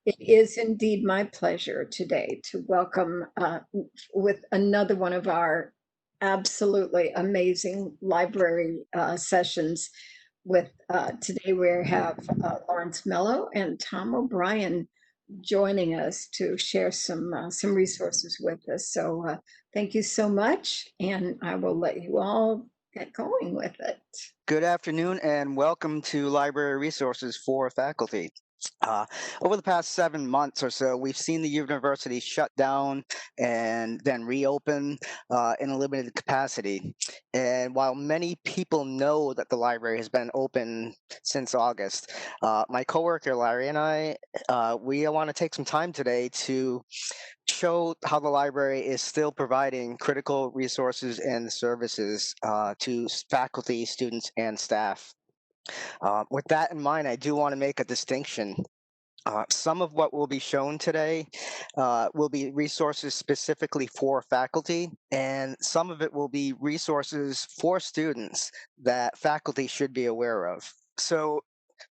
It is indeed my pleasure today to welcome with another one of our absolutely amazing library sessions. With today, we have Lawrence Mello and Tom O'Brien joining us to share some resources with us. So, thank you so much, and I will let you all get going with it. Good afternoon and welcome to Library Resources for Faculty. Uh, Over the past 7 months or so, we've seen the university shut down and then reopen in a limited capacity. And while many people know that the library has been open since August, my coworker Larry and I, we want to take some time today to show how the library is still providing critical resources and services to faculty, students, and staff. With that in mind, I do want to make a distinction. Some of what will be shown today will be resources specifically for faculty, and some of it will be resources for students that faculty should be aware of. So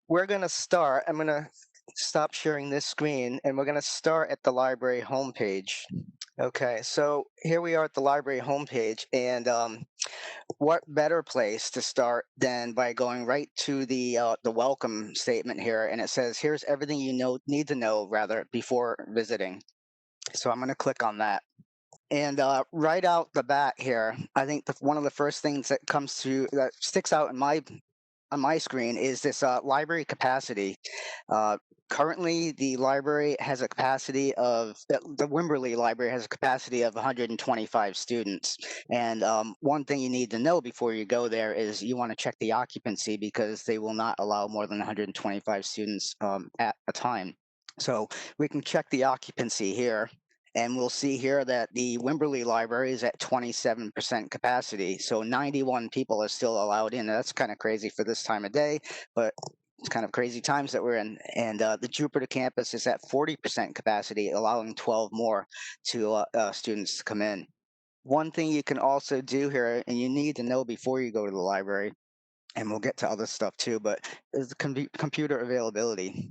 we're going to start. I'm going to stop sharing this screen, and we're going to start at the library homepage. Okay, so here we are at the library homepage, and what better place to start than by going right to the welcome statement here, and it says, "Here's everything you need to know rather before visiting." So I'm going to click on that, and right out the bat here, I think one of the first things that sticks out in my on my screen is this library capacity. Uh, Currently, the library has a capacity of the Wimberley Library has a capacity of 125 students. And one thing you need to know before you go there is you want to check the occupancy because they will not allow more than 125 students at a time. So we can check the occupancy here. And we'll see here that the Wimberley Library is at 27% capacity. So 91 people are still allowed in. That's kind of crazy for this time of day, but it's kind of crazy times that we're in. And the Jupiter campus is at 40% capacity, allowing 12 more students to come in. One thing you can also do here, and you need to know before you go to the library, and we'll get to other stuff too, but is the computer availability.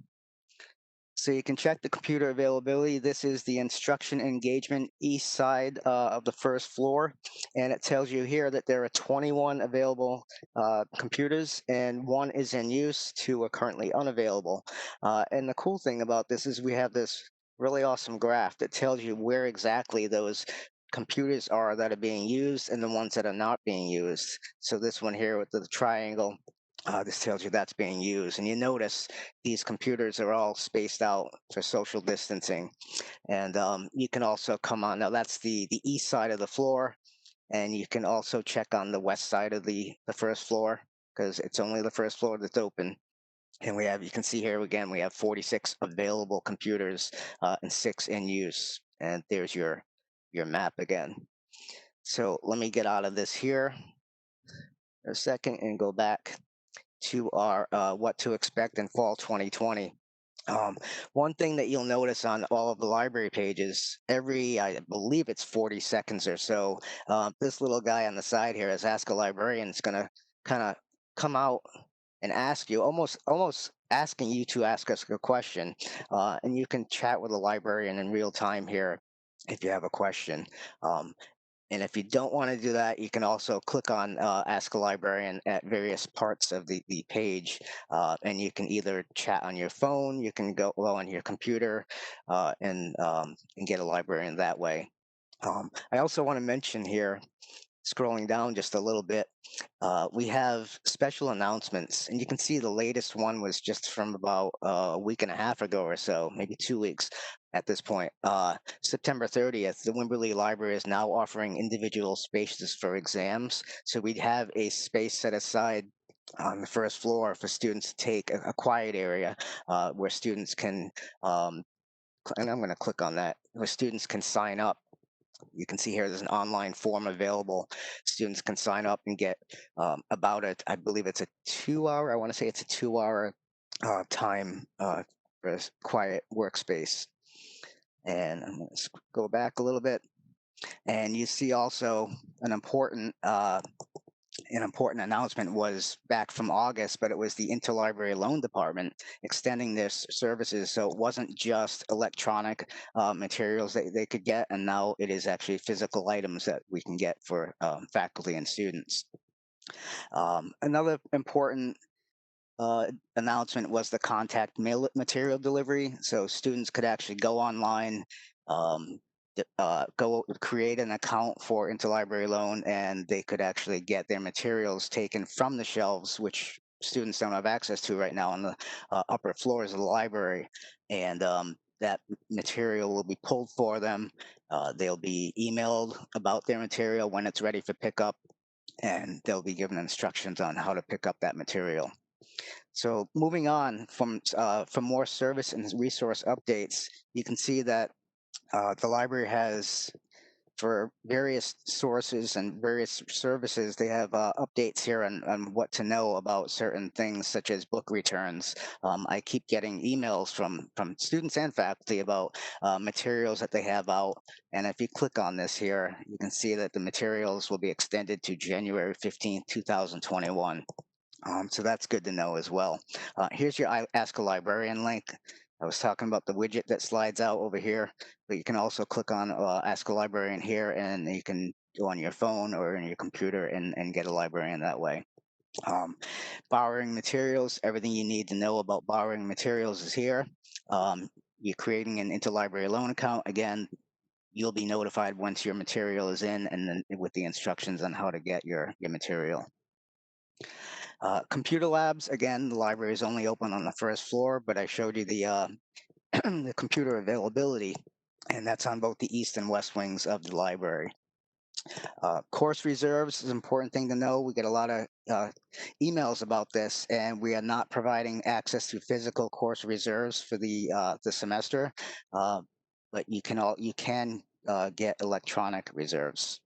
So you can check the computer availability. This is the instruction engagement east side of the first floor. And it tells you here that there are 21 available computers and one is in use, two are currently unavailable. And the cool thing about this is we have this really awesome graph that tells you where exactly those computers are that are being used and the ones that are not being used. So this one here with the triangle, this tells you that's being used. And you notice these computers are all spaced out for social distancing. And you can also come on, now that's the east side of the floor, and you can also check on the west side of the first floor because it's only the first floor that's open. And you can see here again, we have 46 available computers and 6 in use. And there's your map again. So let me get out of this here a second and go back to our what to expect in fall 2020. Um, One thing that you'll notice on all of the library pages, I believe it's 40 seconds or so, this little guy on the side here is Ask a Librarian. It's going to kind of come out and ask you, almost asking you to ask us a question. And you can chat with a librarian in real time here if you have a question. Um, and if you don't want to do that, you can also click on Ask a Librarian at various parts of the page. And you can either chat on your phone, you can go on your computer, and get a librarian that way. I also want to mention here, scrolling down just a little bit, we have special announcements, and you can see the latest one was just from about a week and a half ago or so, maybe 2 weeks at this point. September 30th, the Wimberley Library is now offering individual spaces for exams. So we'd have a space set aside on the first floor for students to take a quiet area where students can, and I'm going to click on that, where students can sign up. You can see here there's an online form available. Students can sign up and get about it. I believe it's a 2 hour. I want to say it's a 2 hour time for a quiet workspace. And I'm going to go back a little bit. And you see also an important An important announcement was back from August, but it was the interlibrary loan department extending their services. So it wasn't just electronic materials that they could get, and now it is actually physical items that we can get for faculty and students. Another important announcement was the contact mail material delivery. So students could actually go online, go create an account for interlibrary loan, and they could actually get their materials taken from the shelves, which students don't have access to right now on the upper floors of the library. And that material will be pulled for them. They'll be emailed about their material when it's ready for pickup, and they'll be given instructions on how to pick up that material. So moving on from more service and resource updates, you can see that the library has, for various sources and various services, they have updates here on what to know about certain things, such as book returns. I keep getting emails from students and faculty about materials that they have out. And if you click on this here, you can see that the materials will be extended to January 15th, 2021. So that's good to know as well. Here's your Ask a Librarian link. I was talking about the widget that slides out over here, but you can also click on Ask a Librarian here, and you can go on your phone or in your computer and get a librarian that way. Um, Borrowing materials, everything you need to know about borrowing materials is here. You're creating an interlibrary loan account. Again, you'll be notified once your material is in, and then with the instructions on how to get your material. Computer labs, again, the library is only open on the first floor, but I showed you the the computer availability, and that's on both the east and west wings of the library. Course reserves is an important thing to know. We get a lot of emails about this, and we are not providing access to physical course reserves for the semester, uh, but you can get electronic reserves.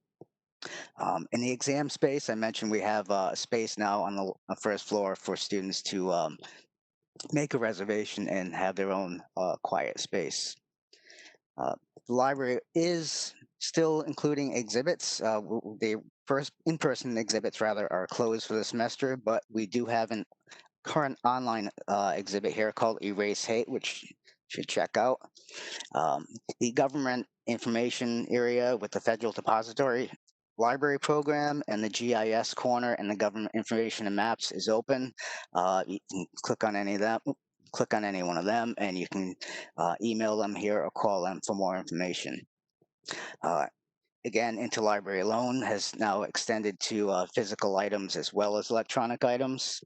In the exam space, I mentioned we have a space now on the first floor for students to make a reservation and have their own quiet space. The library is still including exhibits. The first in-person exhibits, rather, are closed for the semester, but we do have an current online exhibit here called Erase Hate, which you should check out. Um, the government information area with the Federal Depository Library Program and the GIS corner and the government information and maps is open. You can click on any of them. Click on any one of them, and you can email them here or call them for more information. Uh, Again, interlibrary loan has now extended to physical items as well as electronic items.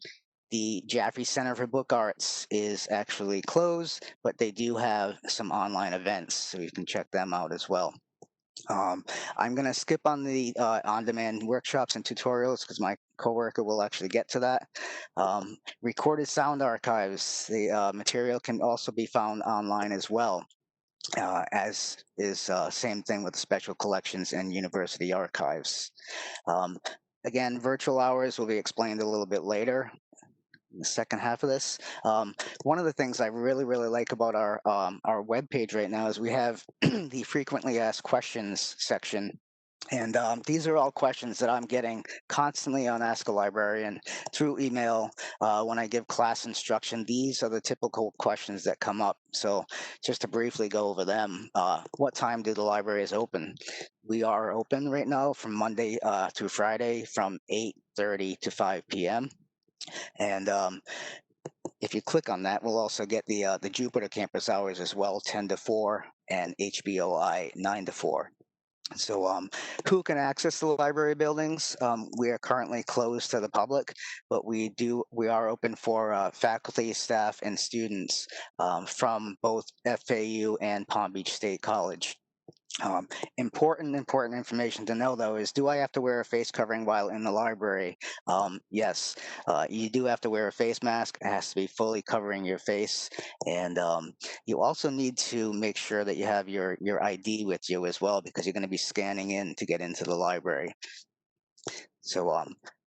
The Jaffe Center for Book Arts is actually closed, but they do have some online events, so you can check them out as well. Um, I'm going to skip on the on-demand workshops and tutorials because my coworker will actually get to that. Recorded sound archives, the material can also be found online as well, as is same thing with special collections and university archives. Um, Again, virtual hours will be explained a little bit later in the second half of this. One of the things I really, really like about our web page right now is we have the frequently asked questions section. And these are all questions that I'm getting constantly on Ask a Librarian through email when I give class instruction. These are the typical questions that come up. So just to briefly go over them, what time do the libraries open? We are open right now from Monday through Friday from 8:30 to 5 p.m. And if you click on that, we'll also get the Jupiter campus hours as well, 10 to 4, and HBOI 9 to 4. So, who can access the library buildings? We are currently closed to the public, but we are open for faculty, staff, and students from both FAU and Palm Beach State College. Important information to know though is, do I have to wear a face covering while in the library? Yes, you do have to wear a face mask. It has to be fully covering your face, and you also need to make sure that you have your ID with you as well, because you're going to be scanning in to get into the library. So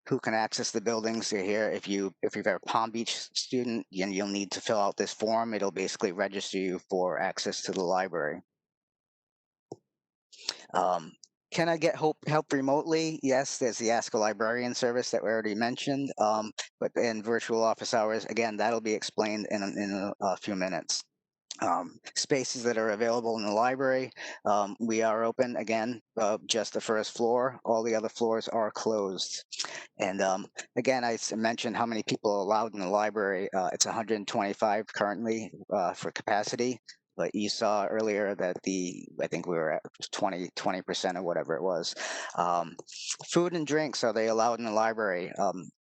who can access the buildings here? If you're a Palm Beach student, you'll need to fill out this form. It'll basically register you for access to the library. Um, Can I get help remotely? Yes, there's the Ask a Librarian service that we already mentioned. But in virtual office hours, again, that'll be explained in a few minutes. Spaces that are available in the library. We are open again, just the first floor. All the other floors are closed. And again, mentioned how many people are allowed in the library. It's 125 currently for capacity. But you saw earlier that I think we were at 20% or whatever it was. Um, Food and drinks, are they allowed in the library?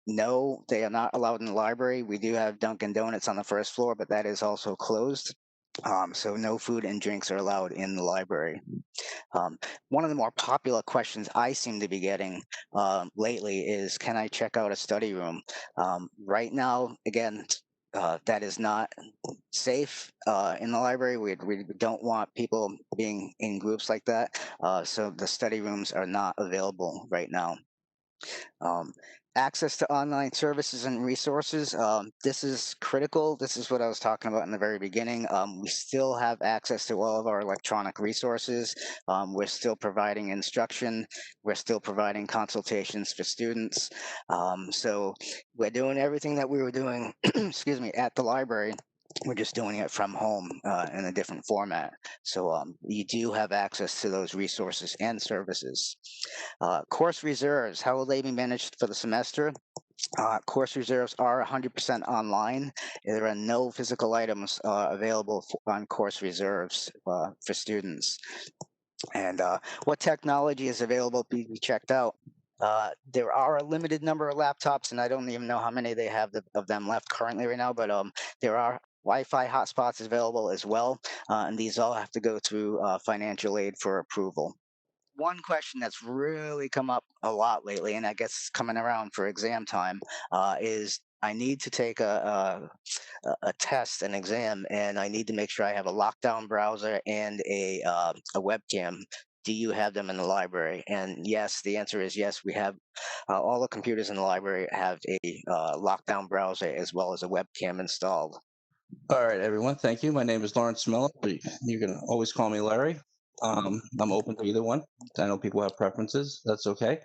No, they are not allowed in the library. We do have Dunkin' Donuts on the first floor, but that is also closed. So no food and drinks are allowed in the library. Um, One of the more popular questions I seem to be getting lately is, can I check out a study room? Right now, again, that is not safe in the library. We don't want people being in groups like that. So the study rooms are not available right now. Um, Access to online services and resources. This is critical. This is what I was talking about in the very beginning. We still have access to all of our electronic resources. We're still providing instruction. We're still providing consultations for students. So we're doing everything that we were doing, excuse me, at the library. We're just doing it from home in a different format. So you do have access to those resources and services. Course reserves, how will they be managed for the semester? Course reserves are 100% online. There are no physical items available on course reserves for students. And what technology is available to be checked out? There are a limited number of laptops, and I don't even know how many they have of them left currently right now, but there are Wi-Fi hotspots available as well, and these all have to go through financial aid for approval. One question that's really come up a lot lately, and I guess coming around for exam time, is I need to take a test, an exam, and I need to make sure I have a lockdown browser and a webcam. Do you have them in the library? And yes, the answer is yes. We have all the computers in the library have a lockdown browser as well as a webcam installed. All right, everyone. Thank you. My name is Lawrence Mello. You can always call me Larry. I'm open to either one. I know people have preferences. That's okay.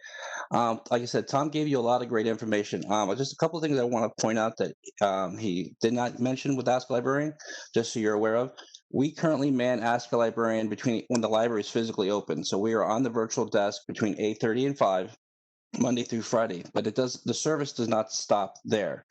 Like I said, Tom gave you a lot of great information. Just a couple of things I want to point out that he did not mention with Ask a Librarian, just so you're aware of. We currently man Ask a Librarian between when the library is physically open. So we are on the virtual desk between 8:30 and 5, Monday through Friday. But the service does not stop there.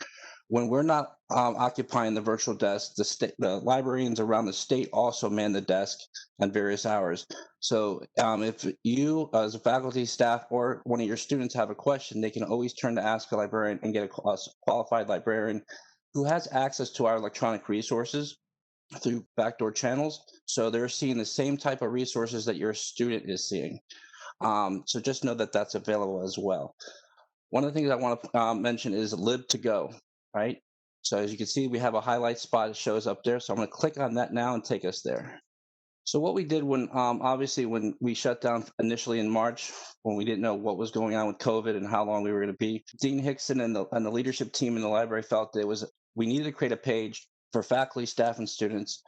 When we're not occupying the virtual desk, the librarians around the state also man the desk on various hours. So if you, as a faculty, staff, or one of your students have a question, they can always turn to Ask a Librarian and get a qualified librarian who has access to our electronic resources through backdoor channels. So they're seeing the same type of resources that your student is seeing. So just know that that's available as well. One of the things I want to mention is lib to go, right? So as you can see, we have a highlight spot that shows up there. So I'm going to click on that now and take us there. So what we did when, obviously, when we shut down initially in March, when we didn't know what was going on with COVID and how long we were going to be, Dean Hickson and the leadership team in the library felt that we needed to create a page for faculty, staff, and students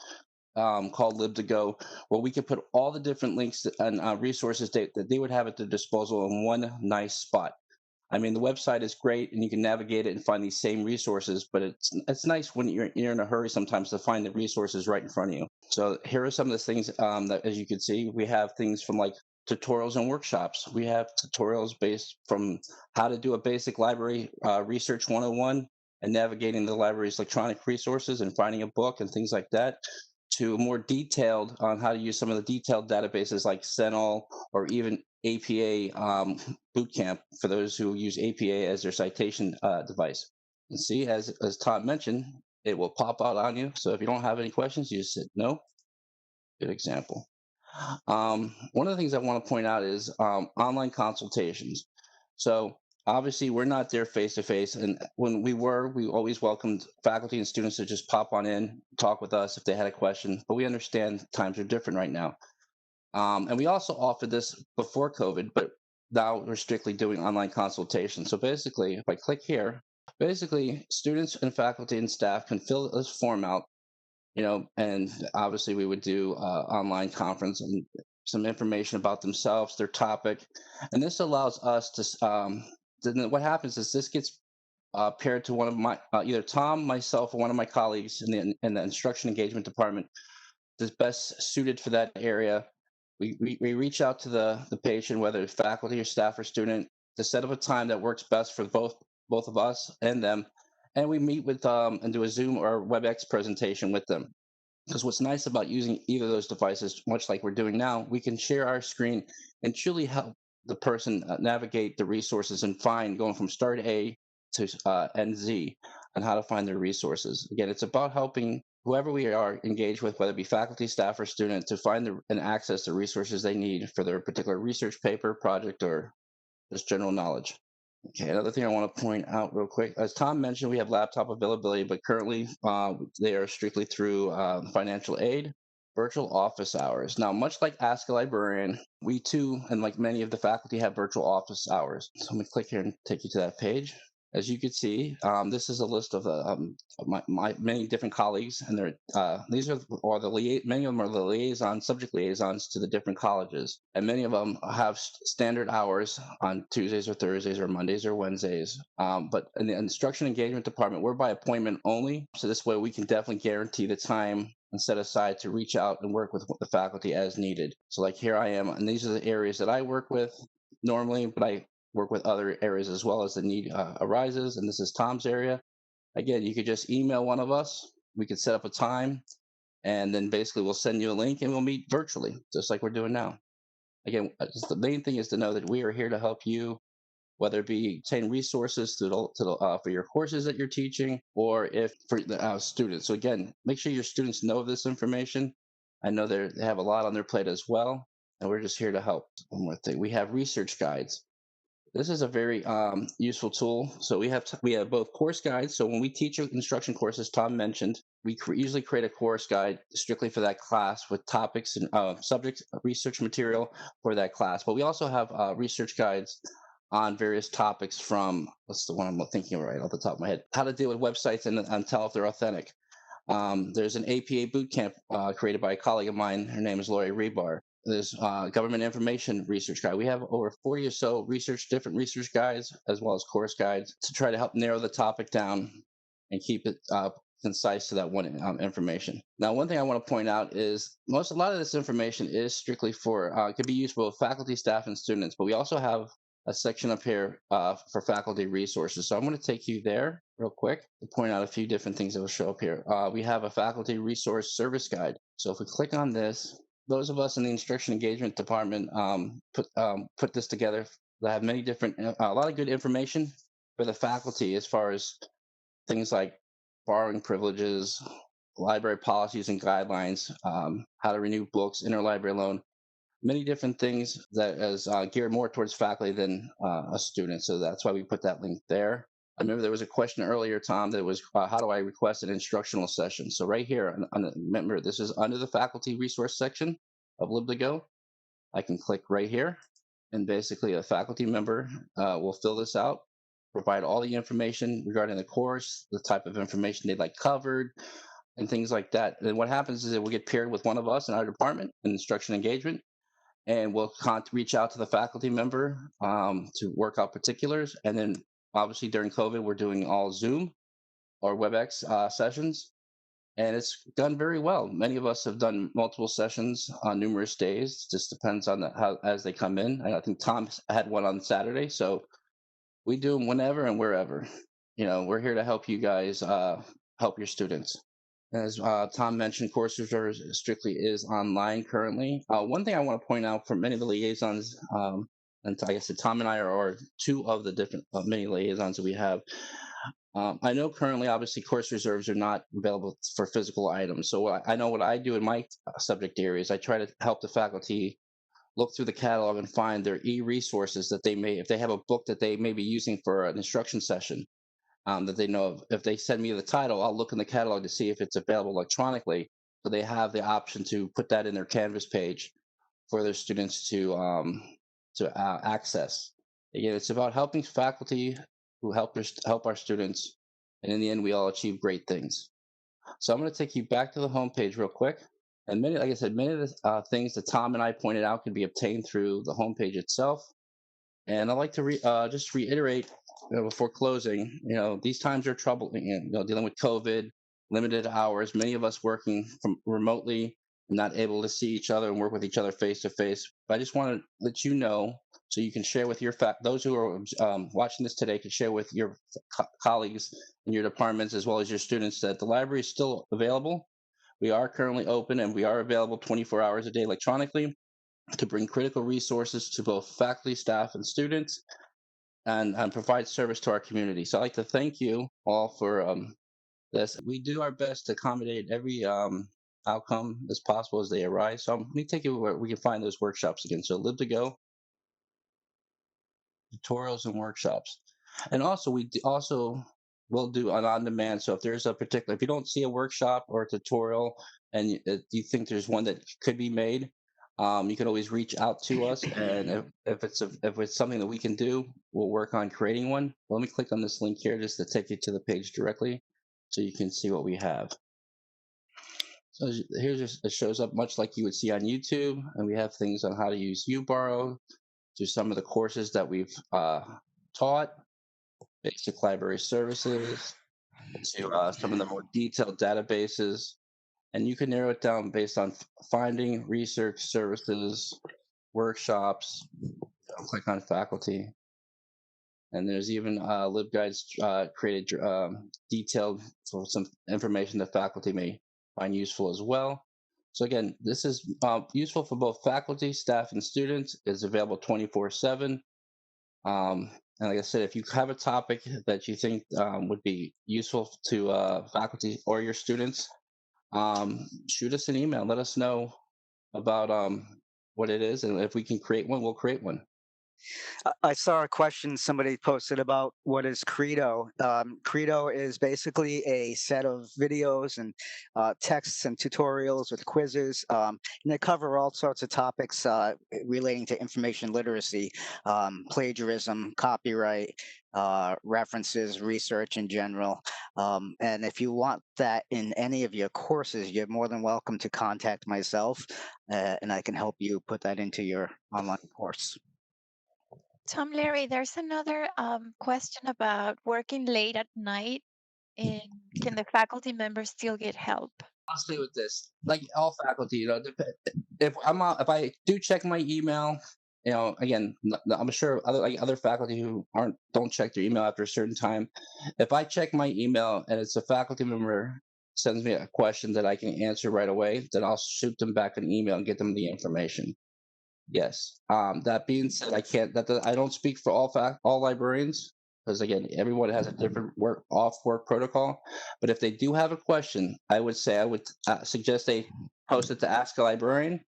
called Lib to Go, where we could put all the different links and resources that they would have at their disposal in one nice spot. I mean, the website is great, and you can navigate it and find these same resources. But it's nice when you're in a hurry sometimes to find the resources right in front of you. So here are some of the things that, as you can see, we have things from like tutorials and workshops. We have tutorials based from how to do a basic library research 101 and navigating the library's electronic resources and finding a book and things like that, to more detailed on how to use some of the detailed databases like CENOL or even APA Bootcamp for those who use APA as their citation device. And see, as Todd mentioned, it will pop out on you. So if you don't have any questions, you just hit no. Good example. One of the things I want to point out is online consultations. So obviously we're not there face to face, and when we were, we always welcomed faculty and students to just pop on in, talk with us if they had a question. But we understand times are different right now, and we also offered this before COVID, but now we're strictly doing online consultation. So basically, if I click here, basically students and faculty and staff can fill this form out, and obviously we would do online conference, and some information about themselves, their topic, and this allows us to. Then what happens is this gets paired to one of my either Tom, myself, or one of my colleagues in the instruction engagement department that's best suited for that area. We reach out to the patient, whether it's faculty or staff or student, to set up a time that works best for both of us and them, and we meet with and do a Zoom or WebEx presentation with them. Because what's nice about using either of those devices, much like we're doing now, we can share our screen and truly help the person navigate the resources and find going from start A to end Z on how to find their resources. Again, it's about helping whoever we are engaged with, whether it be faculty, staff, or student, to find and access the resources they need for their particular research paper, project, or just general knowledge. Okay, another thing I want to point out real quick, as Tom mentioned, we have laptop availability, but currently they are strictly through financial aid, virtual office hours. Now, much like Ask a Librarian, we too, and like many of the faculty, have virtual office hours. So let me click here and take you to that page. As you can see, this is a list of my many different colleagues, and these are many of them are the subject liaisons to the different colleges, and many of them have standard hours on Tuesdays or Thursdays or Mondays or Wednesdays. But in the instruction engagement department, we're by appointment only, so this way we can definitely guarantee the time and set aside to reach out and work with the faculty as needed. So like here I am, and these are the areas that I work with normally, but I work with other areas as well as the need arises. And this is Tom's area. Again, you could just email one of us. We could set up a time, and then basically we'll send you a link and we'll meet virtually, just like we're doing now. Again, just the main thing is to know that we are here to help you, whether it be obtain resources for your courses that you're teaching, or if for the students. So again, make sure your students know this information. I know they have a lot on their plate as well, and we're just here to help. One more thing, we have research guides. This is a very useful tool. So we have both course guides. So when we teach instruction courses, Tom mentioned, we usually create a course guide strictly for that class with topics and subject research material for that class. But we also have research guides on various topics from, what's the one I'm thinking of right off the top of my head, how to deal with websites and tell if they're authentic. There's an APA boot camp created by a colleague of mine. Her name is Lori Rebar. There's government information research guide. We have over 40 or so different research guides, as well as course guides, to try to help narrow the topic down and keep it concise to that one information. Now, one thing I want to point out is a lot of this information is strictly could be used for both faculty, staff, and students, but we also have a section up here for faculty resources. So I'm going to take you there real quick to point out a few different things that will show up here. We have a faculty resource service guide. So if we click on this, those of us in the instruction engagement department put this together. They have many different, a lot of good information for the faculty as far as things like borrowing privileges, library policies and guidelines, how to renew books, interlibrary loan, many different things that is geared more towards faculty than a student. So that's why we put that link there. I remember there was a question earlier, Tom, that was how do I request an instructional session? So right here, remember this is under the faculty resource section of LibToGo. I can click right here, and basically a faculty member will fill this out, provide all the information regarding the course, the type of information they'd like covered, and things like that. And what happens is it will get paired with one of us in our department in instruction engagement, and we'll reach out to the faculty member to work out particulars. And then obviously during COVID, we're doing all Zoom or WebEx sessions, and it's done very well. Many of us have done multiple sessions on numerous days. Just depends on how as they come in. And I think Tom had one on Saturday, so we do them whenever and wherever. We're here to help you guys help your students. As Tom mentioned, course reserves strictly is online currently. One thing I want to point out for many of the liaisons, and like I said, Tom and I are two of the different many liaisons that we have. I know currently, obviously, course reserves are not available for physical items. So I know what I do in my subject areas, I try to help the faculty look through the catalog and find their e-resources that if they have a book that they may be using for an instruction session, that they know of. If they send me the title, I'll look in the catalog to see if it's available electronically. So they have the option to put that in their Canvas page for their students to access. Again, it's about helping faculty who help our students, and in the end, we all achieve great things. So I'm going to take you back to the home page real quick. And many, like I said, many of the things that Tom and I pointed out can be obtained through the homepage itself. And I'd like to just reiterate, before closing, these times are troubling. Dealing with COVID, limited hours, many of us working from remotely, not able to see each other and work with each other face to face. But I just want to let you know, so you can share with your those who are watching this today can share with your colleagues in your departments as well as your students that the library is still available. We are currently open and we are available 24 hours a day electronically to bring critical resources to both faculty, staff, and students, and provide service to our community. So I'd like to thank you all for this. We do our best to accommodate every outcome as possible as they arise. So let me take you where we can find those workshops again. So Live to Go, tutorials and workshops. And also, also will do an on-demand. So if there's a particular, if you don't see a workshop or a tutorial and you think there's one that could be made, you can always reach out to us. And if it's something that we can do, we'll work on creating one. Let me click on this link here just to take you to the page directly so you can see what we have. So here's just, it shows up much like you would see on YouTube, and we have things on how to use UBorrow, to some of the courses that we've taught, basic library services, to some of the more detailed databases. And you can narrow it down based on finding, research, services, workshops. I'll click on faculty. And there's even LibGuides created detailed for some information that faculty may find useful as well. So again, this is useful for both faculty, staff, and students. It's available 24/7. And like I said, if you have a topic that you think would be useful to faculty or your students, shoot us an email. Let us know about what it is, and if we can create one, we'll create one. I saw a question somebody posted about what is Credo. Credo is basically a set of videos and texts and tutorials with quizzes, and they cover all sorts of topics relating to information literacy, plagiarism, copyright, references, research in general. And if you want that in any of your courses, you're more than welcome to contact myself, and I can help you put that into your online course. Tom, Larry, there's another question about working late at night, and can the faculty members still get help? I'll stay with this. Like all faculty, if I do check my email, again, I'm sure other faculty who don't check their email after a certain time. If I check my email and it's a faculty member sends me a question that I can answer right away, then I'll shoot them back an email and get them the information. Yes. That being said, I don't speak for all librarians, because again, everyone has a different work protocol. But if they do have a question, I would suggest they post it to Ask a Librarian,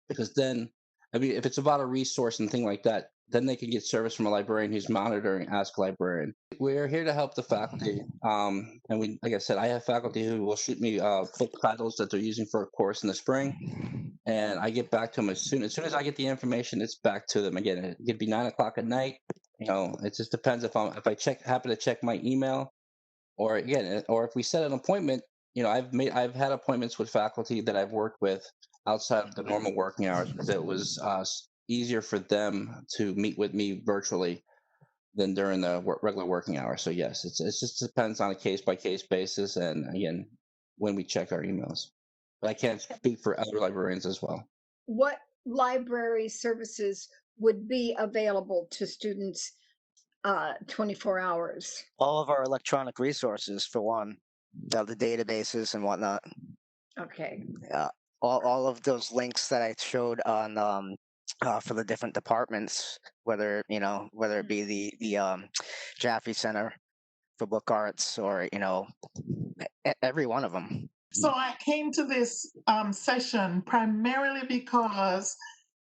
because then, I mean, if it's about a resource and thing like that, then they can get service from a librarian who's monitoring Ask a Librarian. We're here to help the faculty. And like I said, I have faculty who will shoot me book titles that they're using for a course in the spring, and I get back to them as soon as I get the information. It's back to them again. It could be 9 o'clock at night. It just depends if I happen to check my email, or if we set an appointment. I've had appointments with faculty that I've worked with outside of the normal working hours, because it was easier for them to meet with me virtually than during the regular working hours. So yes, it just depends on a case by case basis, and again, when we check our emails. But I can't speak for other librarians as well. What library services would be available to students 24 hours? All of our electronic resources, for one, the databases and whatnot. Okay. All of those links that I showed on for the different departments, whether it be the Jaffe Center for Book Arts, or every one of them. So I came to this session primarily because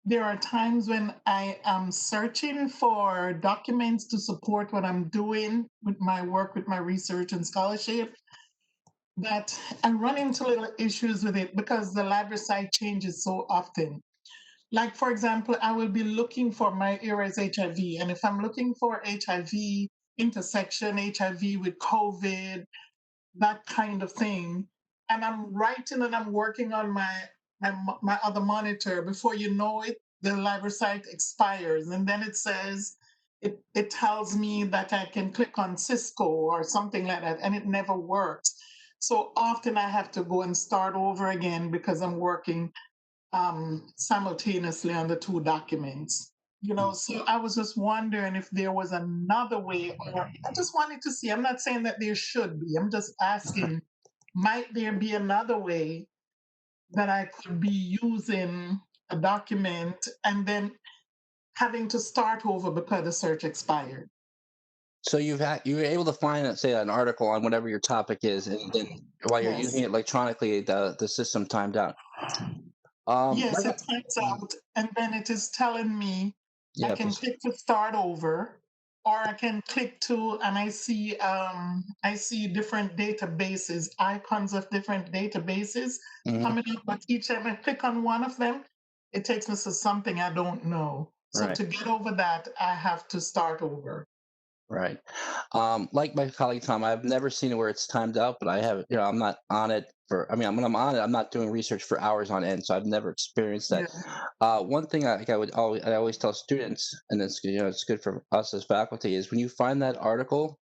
there are times when I am searching for documents to support what I'm doing with my work, with my research and scholarship, that I run into little issues with it because the library site changes so often. Like, for example, I will be looking for my area is HIV, and if I'm looking for HIV intersection, HIV with COVID, that kind of thing, and I'm writing and I'm working on my other monitor. Before you know it, the library site expires, and then it says it tells me that I can click on Cisco or something like that, and it never works. So often I have to go and start over again because I'm working simultaneously on the two documents. So I was just wondering if there was another way, or I just wanted to see. I'm not saying that there should be, I'm just asking, might there be another way that I could be using a document and then having to start over because the search expired? So you were able to find, say, an article on whatever your topic is, and then while you're Yes. using it electronically, the system timed out. Yes, Like it times out, and then it is telling me I yeah, can click to start over, or I can click to, and I see different databases, icons of different databases mhm, coming up. But each time I click on one of them, it takes me to something I don't know. So right. to get over that, I have to start over. Right. Like my colleague Tom, I've never seen it where it's timed out, but I have, I'm not on it for, I mean, when I'm on it, I'm not doing research for hours on end, so I've never experienced that. Yeah. One thing I always tell students, and it's good for us as faculty, is when you find that article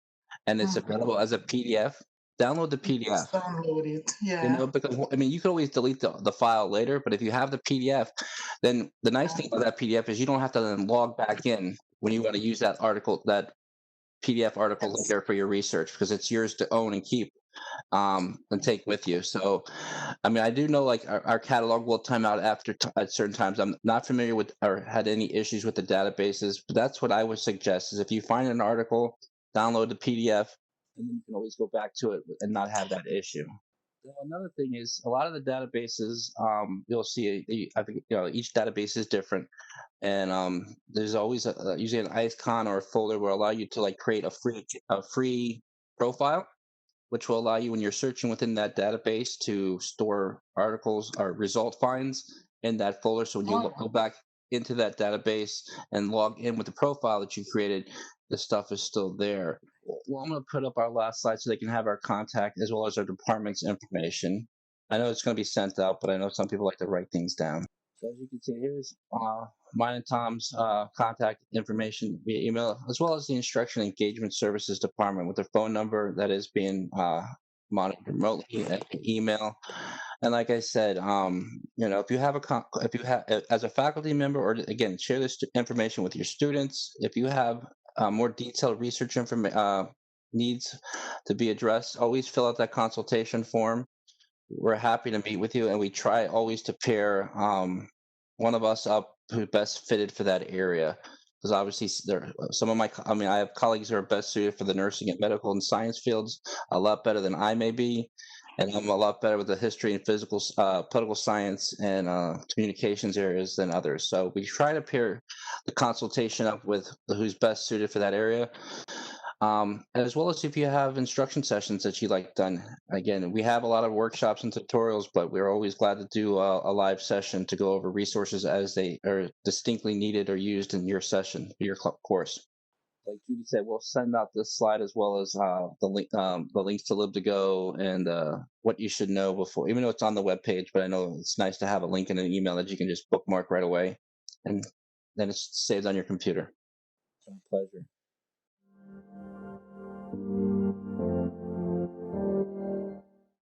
and it's Mhm. available as a PDF, download the PDF. Just download it. Yeah. Because I mean, you could always delete the file later, but if you have the PDF, then the nice thing about that PDF is you don't have to then log back in when you want to use that article, that PDF article Yes. later for your research, because it's yours to own and keep, and take with you. So, I mean, I do know like our catalog will time out at certain times. I'm not familiar with or had any issues with the databases, but that's what I would suggest is if you find an article, download the PDF, and then you can always go back to it and not have that issue. Now, another thing is a lot of the databases, you'll see, I think, each database is different, and there's always usually an icon or a folder will allow you to like create a free profile, which will allow you when you're searching within that database to store articles or result finds in that folder. So when you Oh, go back into that database and log in with the profile that you created, the stuff is still there. Well, I'm going to put up our last slide so they can have our contact as well as our department's information. I know it's going to be sent out, but I know some people like to write things down. So as you can see, here's mine and Tom's contact information via email, as well as the Instruction Engagement Services Department with their phone number that is being monitored remotely, and email. And like I said, if you have if you have as a faculty member, or again, share this information with your students. If you have more detailed research information needs to be addressed, always fill out that consultation form. We're happy to meet with you, and we try always to pair one of us up who's best fitted for that area. Because obviously, there some of I mean, I have colleagues who are best suited for the nursing and medical and science fields a lot better than I may be, and I'm a lot better with the history and political science and communications areas than others. So we try to pair the consultation up with who's best suited for that area, as well as if you have instruction sessions that you like done. Again, we have a lot of workshops and tutorials, but we're always glad to do a live session to go over resources as they are distinctly needed or used in your session, your course. Like Judy said, we'll send out this slide as well as the links to Lib2Go and what you should know before, even though it's on the web page. But I know it's nice to have a link in an email that you can just bookmark right away, and then it's saved on your computer. It's my pleasure.